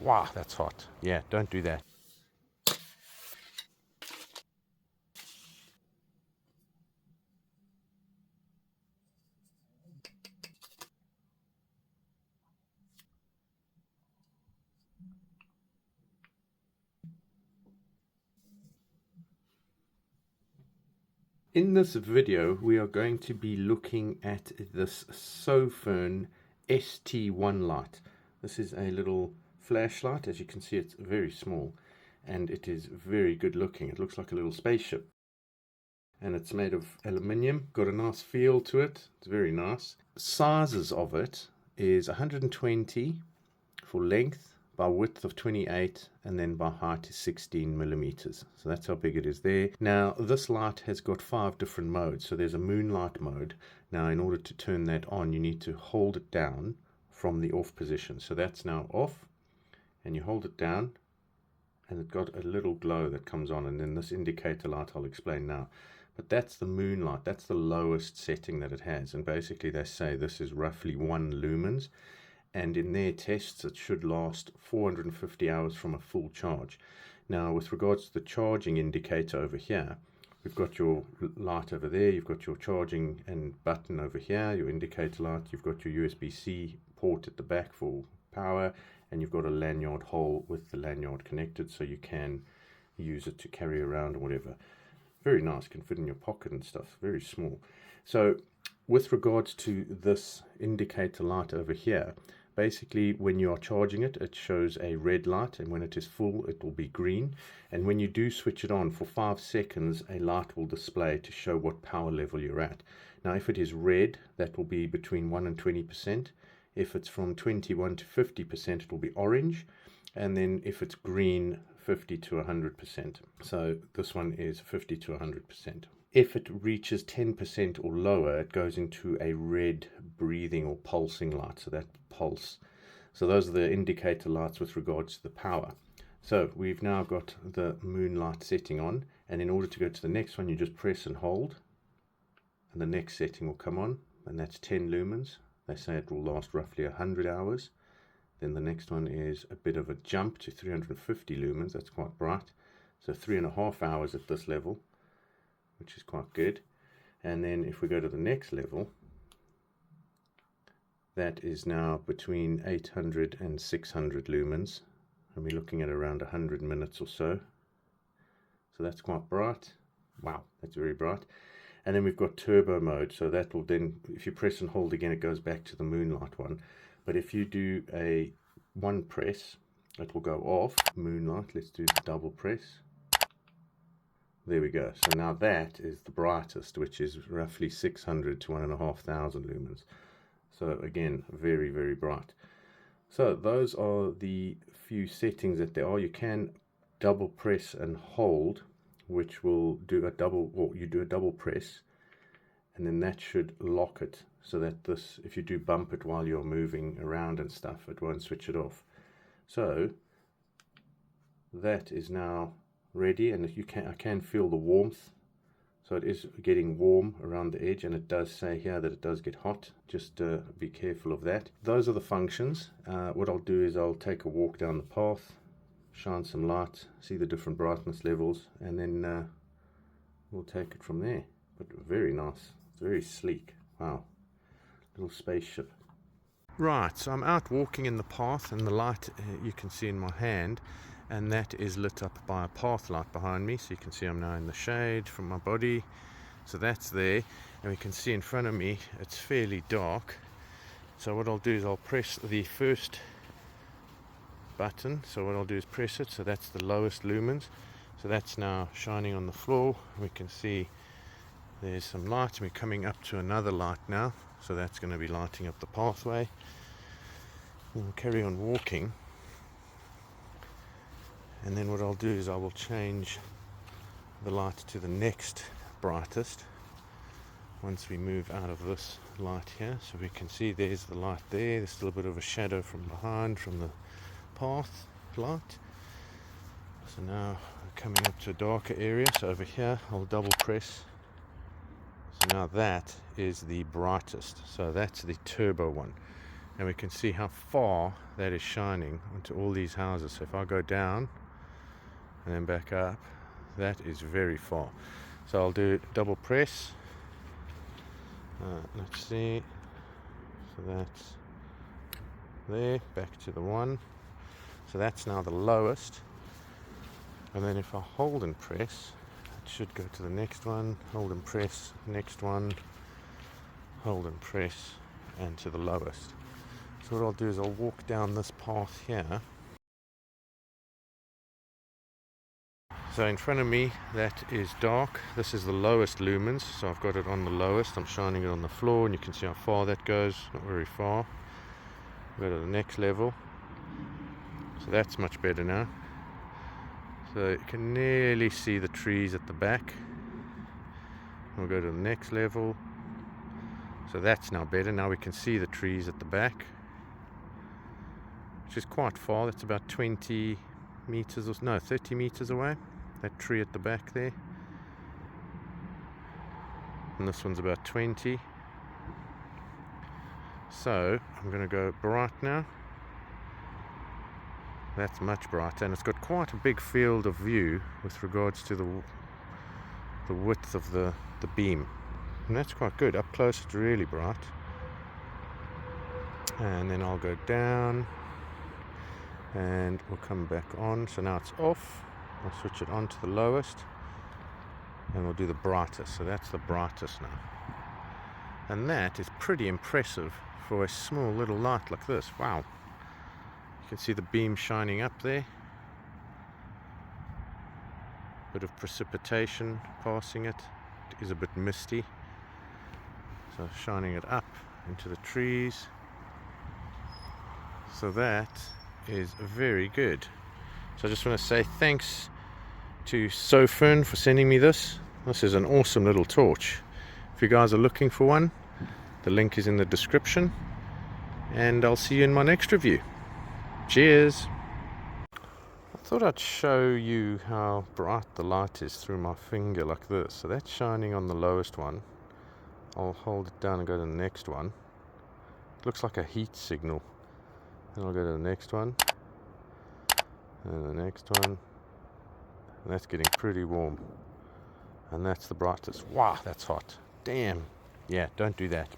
Wow, that's hot. Yeah, don't do that. In this video, we are going to be looking at this Sofirn ST1 light. This is a little flashlight. As you can see, it's very small and it is very good looking. It looks like a little spaceship. And it's made of aluminium, got a nice feel to it. It's very nice. Sizes of it is 120 for length, by width of 28, and then by height is 16 millimeters. So that's how big it is there. Now this light has got 5 different modes. So there's a moonlight mode. Now in order to turn that on, you need to hold it down from the off position. So that's now off, and you hold it down and it's got a little glow that comes on, and then this indicator light I'll explain now. But that's the moonlight. That's the lowest setting that it has, and basically they say this is roughly 1 lumens. And in their tests it should last 450 hours from a full charge. Now with regards to the charging indicator over here, we've got your light over there, you've got your charging and button over here, your indicator light, you've got your USB-C port at the back for power, and you've got a lanyard hole with the lanyard connected so you can use it to carry around or whatever. Very nice, can fit in your pocket and stuff, very small. So with regards to this indicator light over here, basically when you are charging it, it shows a red light, and when it is full it will be green. And when you do switch it on for 5 seconds, a light will display to show what power level you're at. Now if it is red, that will be between 1 and 20%. If it's from 21 to 50%, it will be orange. And then if it's green, 50 to 100%. So this one is 50 to 100%. If it reaches 10% or lower, it goes into a red breathing or pulsing light, so that pulse. So those are the indicator lights with regards to the power. So we've now got the moonlight setting on, and in order to go to the next one, you just press and hold, and the next setting will come on, and that's 10 lumens. They say it will last roughly 100 hours. Then the next one is a bit of a jump to 350 lumens. That's quite bright. So 3.5 hours at this level, which is quite good. And then if we go to the next level, that is now between 800 and 600 lumens, and we're looking at around 100 minutes or so. So that's quite bright. Wow, that's very bright. And then we've got turbo mode, so that will then, if you press and hold again, it goes back to the moonlight one. But if you do a one press, it will go off moonlight. Let's do the double press. There we go. So now that is the brightest, which is roughly 600 to 1,500 lumens. So again, very, very bright. So those are the few settings that there are. You can double press and hold, which will do a double, or you do a double press, and then that should lock it so that this, if you do bump it while you're moving around and stuff, it won't switch it off. So that is now ready, and I can feel the warmth. So it is getting warm around the edge, and it does say here that it does get hot. Just be careful of that. Those are the functions. What I'll do is I'll take a walk down the path, shine some light, see the different brightness levels, and then we'll take it from there. But very nice, it's very sleek. Wow, little spaceship. Right, so I'm out walking in the path, and the light you can see in my hand, and that is lit up by a path light behind me. So you can see I'm now in the shade from my body, so that's there, and we can see in front of me it's fairly dark. So what I'll do is I'll press the first button. So what I'll do is press it, so that's the lowest lumens. So that's now shining on the floor. We can see there's some light, and we're coming up to another light now, so that's going to be lighting up the pathway. And we'll carry on walking, and then what I'll do is I will change the light to the next brightest once we move out of this light here. So we can see there's the light there. There's still a bit of a shadow from behind from the path light. So now we're coming up to a darker area. So over here I'll double press. So now that is the brightest. So that's the turbo one. and we can see how far that is shining onto all these houses. So if I go down and then back up, that is very far. So I'll do double press. Let's see. So that's there, back to the 1. So that's now the lowest. And then if I hold and press, it should go to the next one. Hold and press, next one. Hold and press, and to the lowest. So what I'll do is I'll walk down this path here. So in front of me, that is dark. This is the lowest lumens, so I've got it on the lowest. I'm shining it on the floor, and you can see how far that goes. Not very far. Go to the next level. So that's much better now. So you can nearly see the trees at the back. We'll go to the next level. So that's now better. Now we can see the trees at the back, which is quite far. That's about 20 meters or no, 30 meters away. That tree at the back there. And this one's about 20. So I'm going to go bright now. That's much brighter, and it's got quite a big field of view with regards to the width of the beam. And that's quite good. Up close it's really bright. And then I'll go down and we'll come back on. So now it's off. I'll switch it on to the lowest and we'll do the brightest. So that's the brightest now. And that is pretty impressive for a small little light like this. Wow. You can see the beam shining up there. Bit of precipitation passing it. It is a bit misty. So shining it up into the trees. So that is very good. So I just want to say thanks to Sofirn for sending me this. This is an awesome little torch. If you guys are looking for one, the link is in the description. And I'll see you in my next review. Cheers! I thought I'd show you how bright the light is through my finger like this. So that's shining on the lowest one. I'll hold it down and go to the next one. It looks like a heat signal. And I'll go to the next one. And the next one. And that's getting pretty warm. And that's the brightest. Wow, that's hot. Damn. Yeah, don't do that.